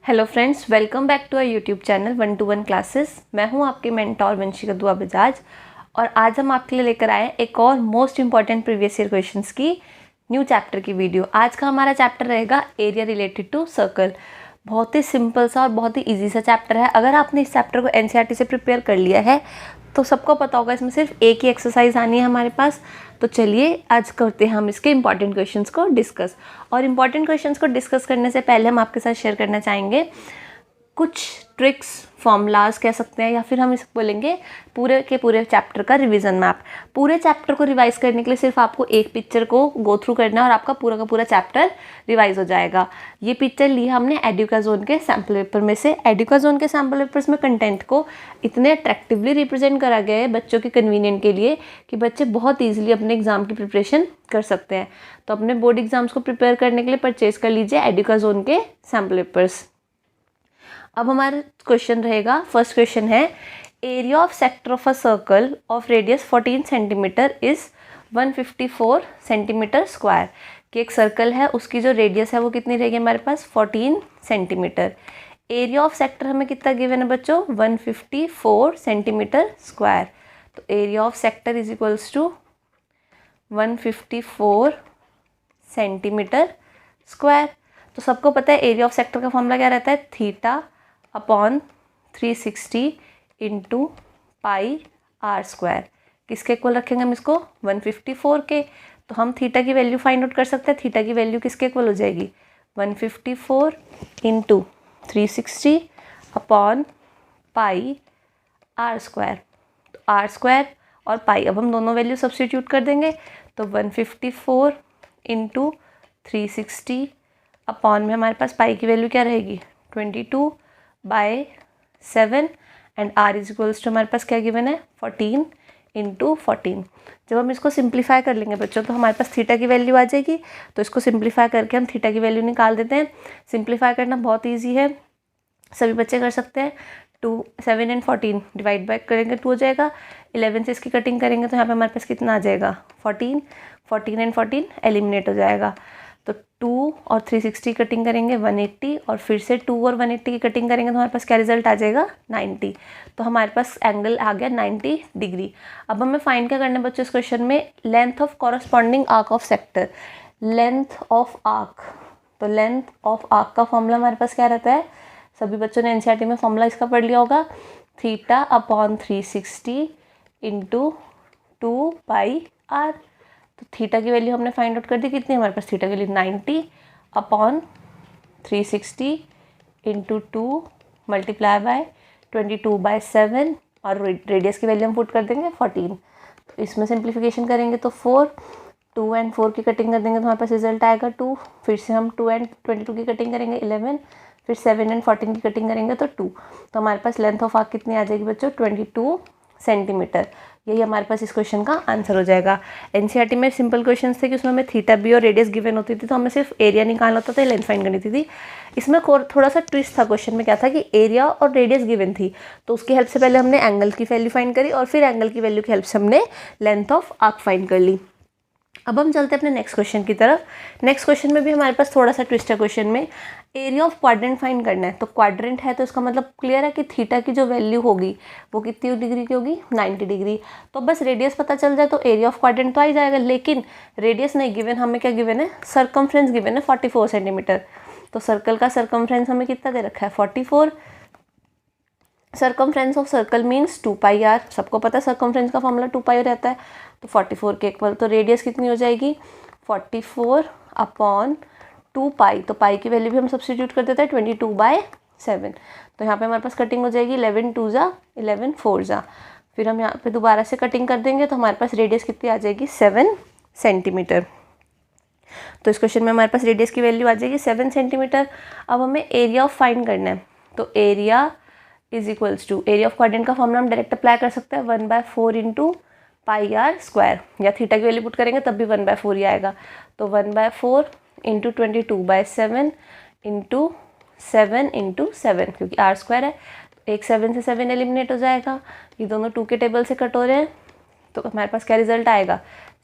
Hello friends, welcome back to our YouTube channel 1 to 1 classes. मैं हूं आपकी mentor Vanshika दुआ बजाज और आज हम आपके लिए लेकर आए एक और most important previous year questions की न्यू चैप्टर की वीडियो। आज का हमारा चैप्टर रहेगा एरिया रिलेटेड टू सर्कल। बहुत ही सिंपल सा और बहुत ही ईजी सा चैप्टर है। अगर आपने इस चैप्टर को एनसीईआरटी से प्रिपेयर कर लिया है तो सबको पता होगा इसमें सिर्फ एक ही एक्सरसाइज आनी है हमारे पास। तो चलिए आज करते हैं हम इसके इंपॉर्टेंट क्वेश्चंस को डिस्कस। और इंपॉर्टेंट क्वेश्चंस को डिस्कस करने से पहले हम आपके साथ शेयर करना चाहेंगे कुछ ट्रिक्स, फॉर्मूलाज कह सकते हैं, या फिर हम इसको बोलेंगे पूरे के पूरे चैप्टर का रिवीजन मैप। पूरे चैप्टर को रिवाइज करने के लिए सिर्फ आपको एक पिक्चर को गो थ्रू करना है और आपका पूरा का पूरा चैप्टर रिवाइज हो जाएगा। ये पिक्चर ली हमने एडुकाज़ोन के सैम्पल पेपर में से। एडुकाज़ोन के सैम्पल पेपर्स में कंटेंट को इतने अट्रैक्टिवली रिप्रेजेंट करा गया है बच्चों के कन्वीनियंट के लिए कि बच्चे बहुत ईजिली अपने एग्जाम की प्रिपरेशन कर सकते हैं। तो अपने बोर्ड एग्जाम्स को प्रिपेयर करने के लिए परचेज कर लीजिए एडुकाज़ोन के सैम्पल पेपर्स। अब हमारा क्वेश्चन रहेगा, फर्स्ट क्वेश्चन है area of sector of a circle of radius 14 centimetre is 154 centimetre square. कि एक सर्कल है, उसकी जो रेडियस है वो कितनी रहेगी हमारे पास 14 सेंटीमीटर। एरिया ऑफ सेक्टर हमें कितना गिवन है बच्चों 154 सेंटीमीटर स्क्वायर। तो area of sector is equals to 154 centimetre square. तो सबको पता है एरिया ऑफ सेक्टर का फॉर्मूला क्या रहता है, theta upon 360 into pi r square. किसके इक्वल रखेंगे हम इसको 154 के। तो हम थीटा की वैल्यू फाइंड आउट कर सकते हैं। थीटा की वैल्यू किसके इक्वल हो जाएगी 154 into 360 upon pi r square. तो आर स्क्वायर और पाई, अब हम दोनों वैल्यू सब्स्टिट्यूट कर देंगे। तो 154 इंटू 360 अपॉन में हमारे पास पाई की वैल्यू क्या रहेगी 22/7 and r is equals to हमारे पास क्या गिवन है 14 इंटू 14। जब हम इसको सिंप्लीफाई कर लेंगे बच्चों तो हमारे पास थीटा की वैल्यू आ जाएगी। तो इसको सिंप्लीफाई करके हम थीटा की वैल्यू निकाल देते हैं। सिंप्लीफाई करना बहुत ईजी है, सभी बच्चे कर सकते हैं। 7 एंड 14 डिवाइड बाय करेंगे 2 हो जाएगा। 11 से इसकी कटिंग करेंगे तो यहाँ पे हमारे पास कितना आ जाएगा 14 एंड 14 एलिमिनेट हो जाएगा। तो 2 और 360 कटिंग करेंगे 180 और फिर से 2 और 180 की कटिंग करेंगे तो हमारे पास क्या रिजल्ट आ जाएगा 90। तो हमारे पास एंगल आ गया 90 डिग्री। अब हमें फाइंड क्या करना है बच्चों इस क्वेश्चन में, length of corresponding arc of sector. Length of arc, तो लेंथ ऑफ आर्क का फॉर्मूला हमारे पास क्या रहता है, सभी बच्चों ने एनसीईआरटी में फॉर्मूला इसका पढ़ लिया होगा, theta upon 360 into 2 pi r. तो थीटा की वैल्यू हमने फाइंड आउट कर दी, कितनी हमारे पास थीटा की value 90 upon 360 into 2 multiply by 22/7 और रेडियस की वैल्यू हम पुट कर देंगे 14। तो इसमें सिंप्लीफिकेशन करेंगे तो 4, 2 एंड 4 की कटिंग कर देंगे तो हमारे पास रिजल्ट आएगा 2। फिर से हम 2 एंड 22 की कटिंग करेंगे 11, फिर 7 एंड 14 की कटिंग करेंगे तो 2। तो हमारे पास लेंथ ऑफ आर्क कितनी आ जाएगी बच्चों 22 सेंटीमीटर। यही हमारे पास इस क्वेश्चन का आंसर हो जाएगा। एनसीईआरटी में सिंपल क्वेश्चन थे कि उसमें हमें थीटा बी और रेडियस गिवन होती थी तो हमें सिर्फ एरिया निकालना होता था, लेंथ फाइंड करनी थी। इसमें थोड़ा सा ट्विस्ट था क्वेश्चन में, क्या था कि एरिया और रेडियस गिवन थी तो उसकी हेल्प से पहले हमने एंगल की वैल्यू फाइंड करी और फिर एंगल की वैल्यू की हेल्प से हमने लेंथ ऑफ आर्क फाइंड कर ली। अब हम चलते हैं अपने नेक्स्ट क्वेश्चन की तरफ। नेक्स्ट क्वेश्चन में भी हमारे पास थोड़ा सा ट्विस्ट है। क्वेश्चन में एरिया ऑफ क्वाड्रेंट फाइंड करना है। तो क्वाड्रेंट है तो इसका मतलब क्लियर है कि थीटा की जो वैल्यू होगी वो कितनी डिग्री की होगी 90 डिग्री। तो बस रेडियस पता चल जाए तो एरिया ऑफ क्वाड्रेंट तो आ ही जाएगा, लेकिन रेडियस नहीं गिवन, हमें क्या गिवन है सर्कमफ्रेंस गिवन है 44 सेंटीमीटर। तो सर्कल का सर्कमफ्रेंस हमें कितना दे रखा है 44। Circumference of circle means 2 pi r. सबको पता है सर्कमफ्रेंस का फॉर्मूला 2 पाई रहता है। तो 44 के इक्वल, तो रेडियस कितनी हो जाएगी 44 अपॉन 2 पाई। तो पाई की वैल्यू भी हम सब्स्टिट्यूट कर देते हैं 22/7। तो यहाँ पे हमारे पास कटिंग हो जाएगी 11 2 जा 11 4 जा। फिर हम यहाँ पे दोबारा से कटिंग कर देंगे तो हमारे पास रेडियस कितनी आ जाएगी 7 सेंटीमीटर। तो इस क्वेश्चन में हमारे पास रेडियस की वैल्यू आ जाएगी 7 सेंटीमीटर। अब हमें एरिया ऑफ फाइंड करना है। तो area is equals to, area of quadrant का फॉर्मूला हम डायरेक्ट अप्लाई कर सकते हैं 1/4 इंटू पाई आर स्क्वायर, या थीटा की वैल्यू पुट करेंगे तब भी 1/4 ही आएगा। तो 1/4 इंटू 22/7 इंटू 7 इंटू 7, क्योंकि आर स्क्वायर है तो एक 7 से 7 एलिमिनेट हो जाएगा। ये दोनों 2 के टेबल से कट हो रहे हैं तो हमारे पास क्या रिजल्ट आएगा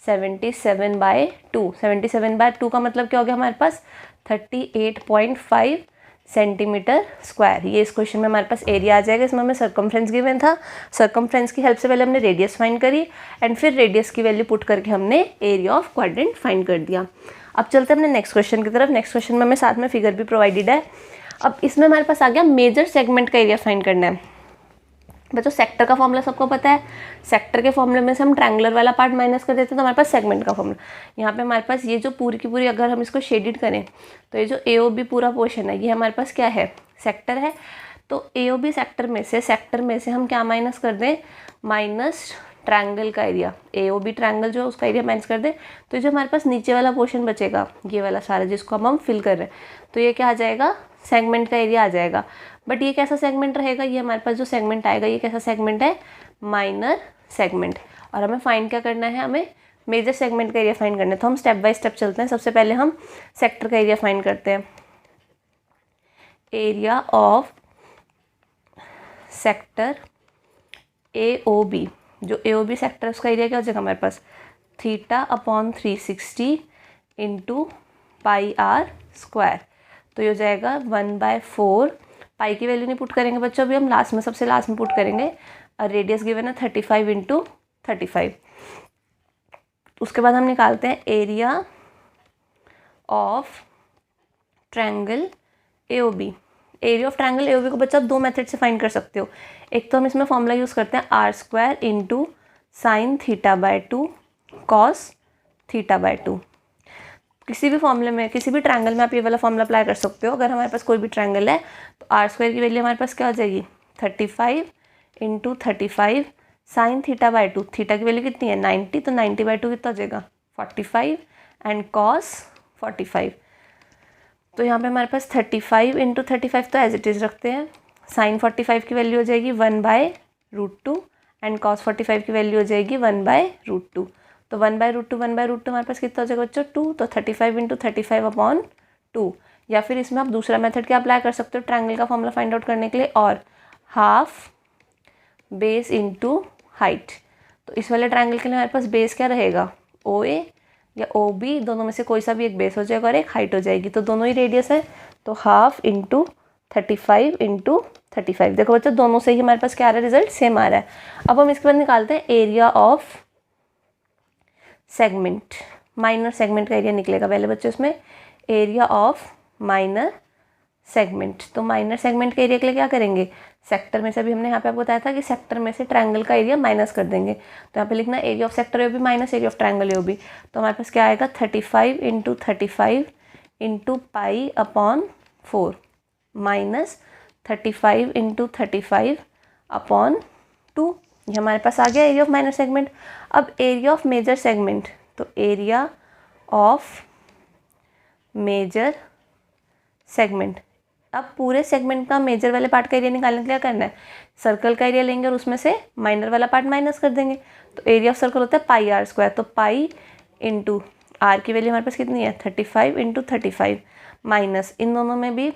77/2। 77/2 का मतलब क्या हो गया हमारे पास 38.5 सेंटीमीटर स्क्वायर। ये इस क्वेश्चन में हमारे पास एरिया आ जाएगा। इसमें हमें सर्कमफ्रेंस गिवन था, सर्कमफ्रेंस की हेल्प से पहले हमने रेडियस फाइंड करी एंड फिर रेडियस की वैल्यू पुट करके हमने एरिया ऑफ क्वाड्रेंट फाइंड कर दिया। अब चलते हैं अपने नेक्स्ट क्वेश्चन की तरफ। नेक्स्ट क्वेश्चन में हमें साथ में फिगर भी प्रोवाइडेड है। अब इसमें हमारे पास आ गया मेजर सेगमेंट का एरिया फाइंड करना है। बच्चों सेक्टर का फॉर्मूला सबको पता है, सेक्टर के फॉर्मूले में से हम ट्रायंगुलर वाला पार्ट माइनस कर देते हैं तो हमारे पास सेगमेंट का फॉर्मूला। यहाँ पे हमारे पास ये जो पूरी की पूरी अगर हम इसको शेडेड करें तो ये जो AOB पूरा पोर्शन है ये हमारे पास क्या है, सेक्टर है। तो AOB सेक्टर में से हम क्या माइनस कर दें, माइनस ट्रायंगल का एरिया। AOB ट्रायंगल जो है उसका एरिया माइनस कर दें तो जो हमारे पास नीचे वाला पोर्शन बचेगा ये वाला सारा जिसको हम फिल कर रहे हैं तो ये क्या आ जाएगा, सेगमेंट का एरिया आ जाएगा। बट ये कैसा सेगमेंट रहेगा, ये हमारे पास जो सेगमेंट आएगा ये कैसा सेगमेंट है, माइनर सेगमेंट। और हमें फाइंड क्या करना है, हमें मेजर सेगमेंट का एरिया फाइंड करना है। तो हम स्टेप बाय स्टेप चलते हैं। सबसे पहले हम सेक्टर का एरिया फाइंड करते हैं। एरिया ऑफ सेक्टर AOB, जो AOB सेक्टर है उसका एरिया क्या हो जाएगा हमारे पास, θ/360 इंटू πr²। तो ये हो जाएगा 1/4। पाई की वैल्यू नहीं पुट करेंगे बच्चों, अभी हम लास्ट में सबसे लास्ट में पुट करेंगे। और रेडियस गिवन है 35 इंटू 35। उसके बाद हम निकालते हैं area of triangle AOB। Area of triangle AOB को बच्चा आप दो मेथड से फाइंड कर सकते हो। एक तो हम इसमें फॉर्मूला यूज़ करते हैं r² इंटू साइन θ/2 कॉस θ/2। किसी भी फॉर्मूले में, किसी भी ट्रायंगल में आप ये वाला फॉर्मूला अप्लाई कर सकते हो। अगर हमारे पास कोई भी ट्रायंगल है तो r² की वैल्यू हमारे पास क्या हो जाएगी, 35 इंटू 35 साइन θ/2। थीटा की वैल्यू कितनी है, 90, तो 90/2 कितना हो जाएगा, 45 एंड कॉस 45। तो यहाँ पे हमारे पास 35 इंटू 35 तो एज इट इज़ रखते हैं। साइन 45 की वैल्यू हो जाएगी 1/√2 एंड कॉस 45 की वैल्यू हो जाएगी 1/√2। तो 1/√2 हमारे पास कितना हो जाएगा बच्चों, 2। तो 35 इंटू 35/2। या फिर इसमें आप दूसरा मेथड क्या अप्लाई कर सकते हो ट्रायंगल का फॉर्मूला फाइंड आउट करने के लिए, और हाफ बेस इंटू हाइट। तो इस वाले ट्रायंगल के लिए हमारे पास बेस क्या रहेगा, OA या OB, दोनों में से कोई सा भी एक बेस हो जाएगा और एक हाइट हो जाएगी। तो दोनों ही रेडियस है, तो हाफ इंटू 35 इंटू 35। देखो बच्चों दोनों से ही हमारे पास क्या आ रहा है, रिजल्ट सेम आ रहा है। अब हम इसके बाद निकालते हैं area of segment. Minor segment का एरिया निकलेगा पहले बच्चों इसमें, एरिया ऑफ माइनर सेगमेंट। तो माइनर सेगमेंट के एरिया के लिए क्या करेंगे, सेक्टर में से भी हमने यहाँ पे आपको बताया था कि सेक्टर में से ट्रायंगल का एरिया माइनस कर देंगे। तो यहाँ पे लिखना area of sector AOB minus area of triangle AOB। तो हमारे पास क्या आएगा, 35 इंटू 35 इंटू π/4 माइनस 35 इंटू 35/2। ये हमारे पास आ गया एरिया ऑफ माइनर सेगमेंट। अब एरिया ऑफ मेजर सेगमेंट, तो एरिया ऑफ मेजर सेगमेंट। अब पूरे सेगमेंट का मेजर वाले पार्ट का एरिया निकालने के लिए क्या करना है, सर्कल का एरिया लेंगे और उसमें से माइनर वाला पार्ट माइनस कर देंगे। तो एरिया ऑफ सर्कल होता है πr²। तो पाई इंटू r की वैल्यू हमारे पास कितनी है, 35 इंटू 35 माइनस इन दोनों में भी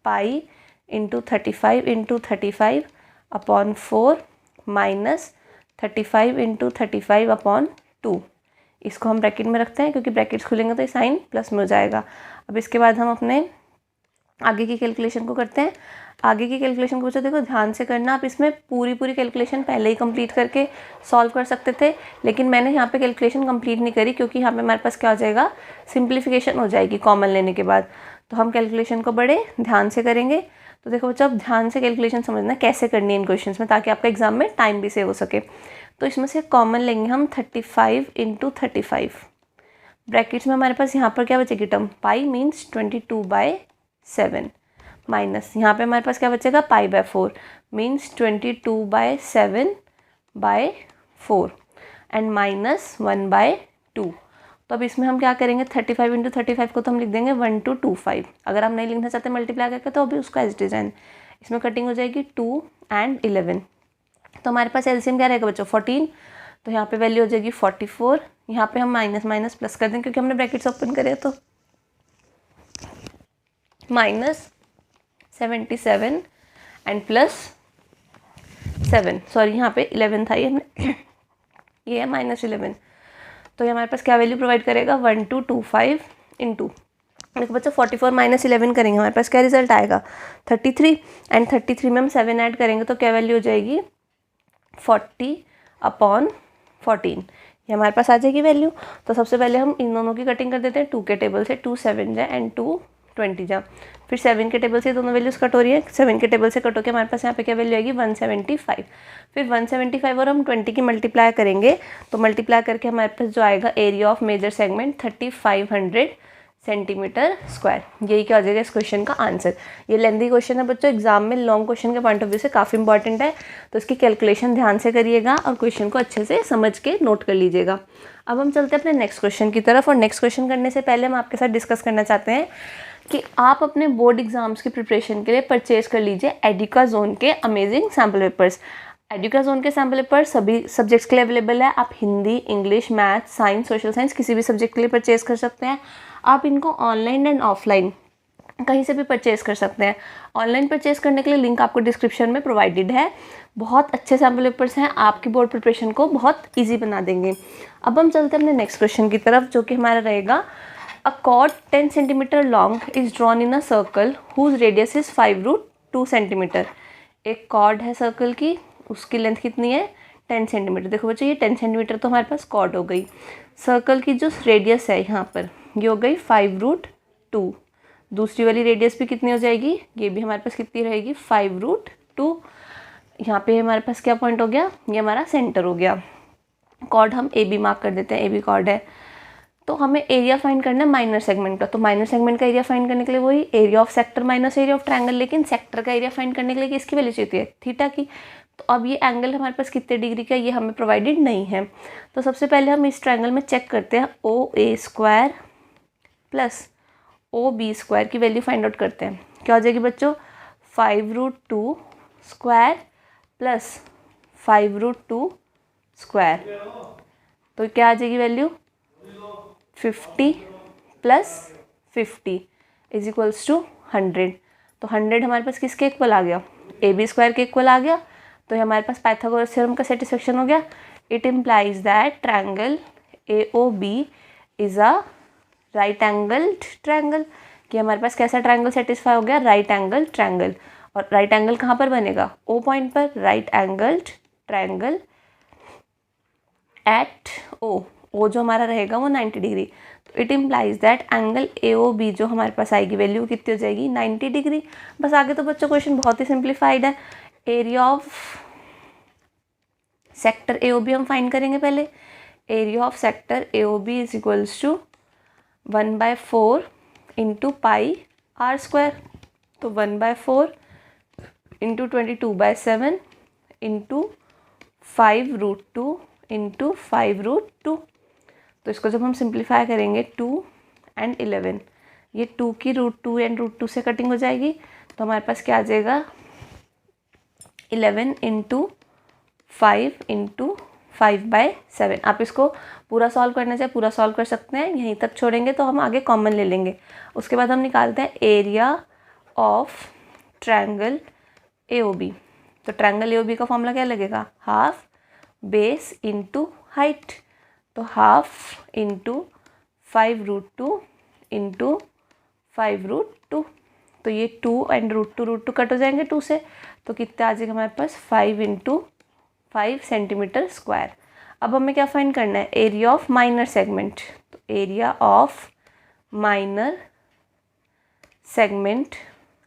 pi into 35 into 35/4 minus 35 into 35/2। इसको हम ब्रैकेट में रखते हैं क्योंकि ब्रैकेट्स खुलेंगे तो ये साइन प्लस में हो जाएगा। अब इसके बाद हम अपने आगे की कैलकुलेशन को करते हैं। आगे की कैलकुलेशन को देखो ध्यान से करना। आप इसमें पूरी कैलकुलेशन पहले ही कंप्लीट करके सॉल्व कर सकते थे, लेकिन मैंने यहाँ पे कैलकुलेशन कंप्लीट नहीं करी क्योंकि यहाँ पे हमारे पास क्या हो जाएगा, सिंप्लीफिकेशन हो जाएगी कॉमन लेने के बाद। तो हम कैलकुलेशन को बड़े ध्यान से करेंगे। तो देखो बच्चों अब ध्यान से कैलकुलेशन समझना कैसे करनी है इन क्वेश्चन में, ताकि आपका एग्जाम में टाइम भी सेव हो सके। तो इसमें से कॉमन लेंगे हम 35 इंटू 35। ब्रैकेट्स में हमारे पास यहाँ पर क्या बचेगी टर्म, पाई मीन्स 22/7 माइनस यहाँ पे हमारे पास क्या बचेगा, π/4 मीन्स 22/7/4 एंड माइनस 1/2। तो अब इसमें हम क्या करेंगे, 35 इंटू 35 को तो हम लिख देंगे 1225। अगर आप नहीं लिखना चाहते मल्टीप्लाई करके तो अभी उसका एज डिज़ाइन, इसमें कटिंग हो जाएगी 2 एंड 11। तो हमारे पास एलसीएम क्या रहेगा बच्चों, 14। तो यहाँ पे वैल्यू हो जाएगी 44। यहाँ पे हम माइनस माइनस प्लस कर देंगे क्योंकि हमने ब्रैकेट्स ओपन करे, तो माइनस 77 एंड प्लस 7, सॉरी यहाँ पे 11 था, ये हमने ये है -11। तो ये हमारे पास क्या वैल्यू प्रोवाइड करेगा, 1225 इंटू देखो बच्चों 44 माइनस 11 करेंगे, हमारे पास क्या रिजल्ट आएगा 33, एंड 33 में हम 7 ऐड करेंगे तो क्या वैल्यू हो जाएगी 40/14, ये हमारे पास आ जाएगी वैल्यू। तो सबसे पहले हम इन दोनों की कटिंग कर देते हैं, 2 के टेबल से 2 7 जा एंड 2 20 जा, फिर 7 के टेबल से दोनों वैल्यूज़ कट हो रही है, 7 के टेबल से कट होकर हमारे पास यहाँ पे क्या वैल्यू आएगी 175, फिर 175 और हम 20 की मल्टीप्लाई करेंगे तो मल्टीप्लाई करके हमारे पास जो आएगा area of major segment 3500 centimetre square, यही क्या हो जाएगा इस क्वेश्चन का आंसर। ये लेंथी क्वेश्चन है बच्चों, एग्जाम में लॉन्ग क्वेश्चन के पॉइंट ऑफ व्यू से काफ़ी इंपॉर्टेंट है, तो इसकी कैलकुलेशन ध्यान से करिएगा और क्वेश्चन को अच्छे से समझ के नोट कर लीजिएगा। अब हम चलते हैं अपने नेक्स्ट क्वेश्चन की तरफ, और नेक्स्ट क्वेश्चन करने से पहले हम आपके साथ डिस्कस करना चाहते हैं कि आप अपने बोर्ड एग्जाम्स की प्रिपरेशन के लिए परचेज कर लीजिए एडुकाज़ोन के अमेजिंग सैम्पल पेपर्स। एडुकाज़ोन के सैम्पल पेपर सभी सब्जेक्ट्स के लिए अवेलेबल है, आप Hindi, English, math, science, social science किसी भी सब्जेक्ट के लिए परचेज कर सकते हैं। आप इनको ऑनलाइन एंड ऑफलाइन कहीं से भी परचेज़ कर सकते हैं। ऑनलाइन परचेज़ करने के लिए लिंक आपको डिस्क्रिप्शन में प्रोवाइडेड है। बहुत अच्छे सैम्पल पेपर्स हैं, आपकी बोर्ड प्रिपरेशन को बहुत ईजी बना देंगे। अब हम चलते हैं अपने नेक्स्ट क्वेश्चन की तरफ, जो कि हमारा रहेगा a chord 10 centimetre long is drawn in a circle whose radius is 5√2 centimetre. एक कॉर्ड है सर्कल की, उसकी लेंथ कितनी है 10 सेंटीमीटर। देखो बच्चों ये 10 सेंटीमीटर तो हमारे पास कॉर्ड हो गई। सर्कल की जो रेडियस है यहाँ पर ये हो गई 5√2, दूसरी वाली रेडियस भी कितनी हो जाएगी, ये भी हमारे पास कितनी रहेगी 5√2। यहाँ पे हमारे पास क्या पॉइंट हो गया, ये हमारा सेंटर हो गया। कॉर्ड हम ए बी मार्क कर देते हैं, ए बी कॉर्ड है। तो हमें एरिया फाइंड करना है माइनर सेगमेंट का, तो माइनर सेगमेंट का एरिया फाइंड करने के लिए वही area of sector minus area of triangle, लेकिन सेक्टर का एरिया फाइंड करने के लिए किसकी वैल्यू चाहिए है थीटा की। तो अब ये एंगल हमारे पास कितने डिग्री का, ये हमें प्रोवाइडेड नहीं है। तो सबसे पहले हम इस ट्रायंगल में चेक करते हैं OA² प्लस OB² की वैल्यू फाइंड आउट करते हैं। क्या हो जाएगी बच्चों 5√2 स्क्वायर प्लस 5√2 स्क्वायर, तो क्या आ जाएगी value 50 plus 50 is equals to 100। तो 100 हमारे पास किसके इक्वल आ गया, AB² के इक्वल आ गया। तो ये हमारे पास पाइथागोरस थ्योरम का सेटिस्फेक्शन हो गया। It implies that triangle AOB is a right angled triangle, कि हमारे पास कैसा ट्रायंगल सेटिस्फाई हो गया, राइट एंगल ट्रायंगल। और राइट एंगल कहाँ पर बनेगा, O पॉइंट पर, right angled triangle eight O जो हमारा रहेगा वो 90 डिग्री। तो it implies that angle AOB जो हमारे पास आएगी वैल्यू कितनी हो जाएगी 90 डिग्री। बस आगे तो बच्चों क्वेश्चन बहुत ही सिंप्लीफाइड है। एरिया ऑफ सेक्टर AOB हम फाइंड करेंगे पहले। Area of sector AOB is equals to 1/4 into pi r²। तो 1/4 इंटू 22/7 इंटू 5√2 इंटू 5√2। तो इसको जब हम सिंप्लीफाई करेंगे 2 एंड 11, ये 2 की √2 एंड √2 से कटिंग हो जाएगी, तो हमारे पास क्या आ जाएगा 11 इंटू 5 इंटू 5/7। आप इसको पूरा सॉल्व करना चाहे पूरा सॉल्व कर सकते हैं, यहीं तक छोड़ेंगे तो हम आगे कॉमन ले लेंगे। उसके बाद हम निकालते हैं एरिया ऑफ ट्रायंगल AOB। तो ट्रायंगल AOB का फॉर्मूला क्या लगेगा, हाफ बेस इंटू हाइट। तो हाफ इंटू 5√2 इंटू 5√2। तो ये 2 एंड √2 कट हो जाएंगे 2 से, तो कितना आ जाएगा हमारे पास 5 इंटू 5 सेंटीमीटर स्क्वायर। अब हमें क्या फाइंड करना है, एरिया ऑफ माइनर सेगमेंट। तो एरिया ऑफ माइनर सेगमेंट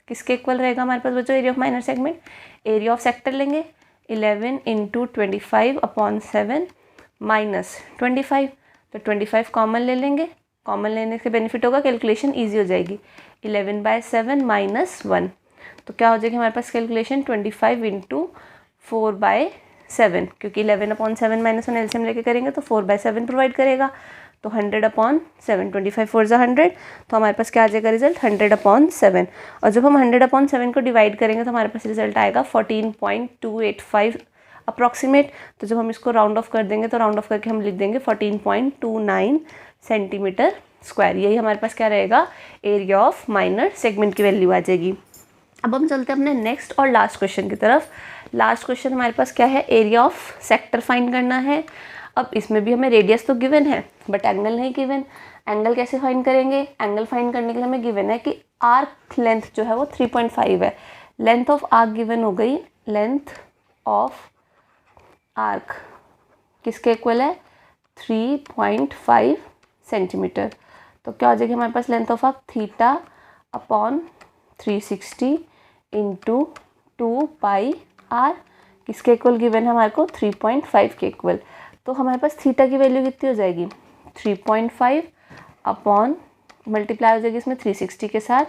किसके इक्वल रहेगा हमारे पास बच्चों, area of minor segment area of sector लेंगे 11 इंटू 25/7 माइनस 25। तो 25 कॉमन ले लेंगे, कॉमन लेने से बेनिफिट होगा, कैलकुलेशन ईजी हो जाएगी। 11/7 माइनस 1, तो क्या हो जाएगी हमारे पास कैलकुलेशन 25 इंटू 4/7, क्योंकि 11/7 माइनस 1 एलसीएम लेके करेंगे तो 4/7 प्रोवाइड करेगा। तो 100/7, 25 4 ज़ा 100, तो हमारे पास क्या आ जाएगा रिजल्ट 100/7। और जब हम 100/7 को डिवाइड करेंगे तो हमारे पास रिजल्ट आएगा 14.285 अप्रॉक्सीमेट। तो जब हम इसको राउंड ऑफ कर देंगे तो राउंड ऑफ करके हम लिख देंगे 14.29 सेंटीमीटर स्क्वायर। यही हमारे पास क्या रहेगा, एरिया ऑफ माइनर सेगमेंट की वैल्यू आ जाएगी। अब हम चलते हैं अपने नेक्स्ट और लास्ट क्वेश्चन की तरफ। लास्ट क्वेश्चन हमारे पास क्या है, एरिया ऑफ सेक्टर फाइंड करना है। अब इसमें भी हमें रेडियस तो गिवन है बट एंगल नहीं गिवन। एंगल कैसे फाइंड करेंगे? एंगल फाइंड करने के लिए हमें गिवन है कि आर्क लेंथ जो है वो 3.5 है। लेंथ ऑफ आर्क गिवन हो गई, लेंथ ऑफ आर्क किसके इक्वल है? 3.5 सेंटीमीटर। तो क्या हो जाएगी हमारे पास length of arc? Theta upon 360 into 2 pi R किसके इक्वल गिवन है हमारे को? 3.5 के इक्वल। तो हमारे पास थीटा की वैल्यू कितनी हो जाएगी? 3.5 अपॉन मल्टीप्लाई हो जाएगी इसमें 360 के साथ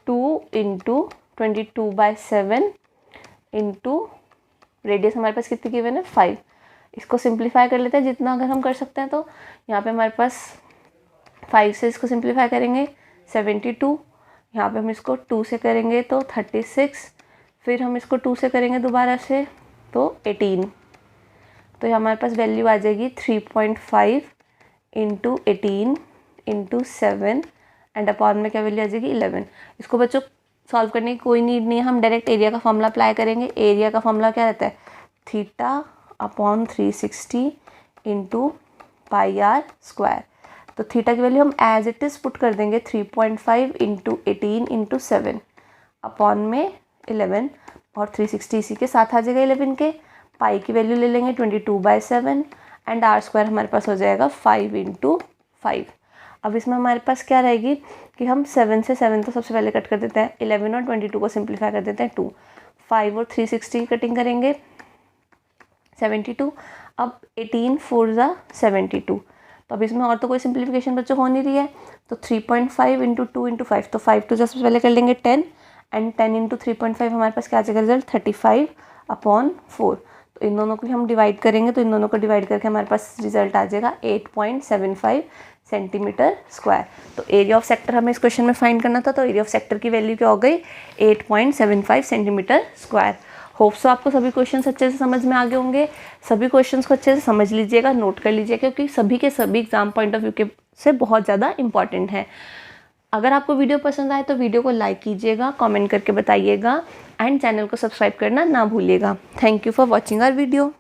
2 इंटू 22/7 इंटू रेडियस हमारे पास कितनी गिवन है? 5। इसको सिंप्लीफाई कर लेते हैं जितना अगर हम कर सकते हैं। तो यहाँ पे हमारे पास 5 से इसको सिंप्लीफाई करेंगे 72, यहाँ पे हम इसको 2 से करेंगे तो 36, फिर हम इसको 2 से करेंगे दोबारा से तो 18। तो हमारे पास वैल्यू आ जाएगी 3.5 इंटू 18 इंटू 7 एंड अपॉन में क्या वैल्यू आ जाएगी? 11। इसको बच्चों सॉल्व करने की कोई नीड नहीं है, हम डायरेक्ट एरिया का फॉर्मूला अप्लाई करेंगे। एरिया का फॉर्मूला क्या रहता है? Theta upon 360 into pi r square. तो थीटा की वैल्यू हम एज इट इज़ पुट कर देंगे 3.5 इंटू 18 इंटू 7 अपॉन में 11 और 360 इसी के साथ आ जाएगा 11 के। पाई की वैल्यू ले लेंगे 22/7 एंड आर स्क्वायर हमारे पास हो जाएगा 5 इंटू 5। अब इसमें हमारे पास क्या रहेगी कि हम 7 से 7 तो सबसे पहले कट कर देते हैं, 11 और 22 को सिंप्लीफाई कर देते हैं 2, 5 और 360 की कटिंग करेंगे 72। अब 18 4 ज़ा 72। तो अब इसमें और तो कोई सिंप्लीफिकेशन बच्चों हो नहीं रही है। तो 3.5 इंटू 2 इंटू 5, तो 5 तो सबसे पहले कर लेंगे 10 एंड 10 इंटू 3.5 हमारे पास क्या आ जाएगा रिजल्ट? 35/4। तो इन दोनों को हम डिवाइड करेंगे, तो इन दोनों को डिवाइड करके हमारे पास रिजल्ट आ जाएगा 8.75 सेंटीमीटर स्क्वायर। तो एरिया ऑफ सेक्टर हमें इस क्वेश्चन में फाइंड करना था, तो एरिया ऑफ सेक्टर की वैल्यू क्या हो गई? 8.75 सेंटीमीटर स्क्वायर। होप सो आपको सभी क्वेश्चंस अच्छे से समझ में आ गए होंगे। सभी क्वेश्चंस को अच्छे से समझ लीजिएगा, नोट कर लीजिएगा, क्योंकि सभी के सभी एग्जाम पॉइंट ऑफ व्यू के से बहुत ज़्यादा इंपॉर्टेंट है। अगर आपको वीडियो पसंद आए तो वीडियो को लाइक कीजिएगा, कमेंट करके बताइएगा एंड चैनल को सब्सक्राइब करना ना भूलिएगा। Thank you for watching our video.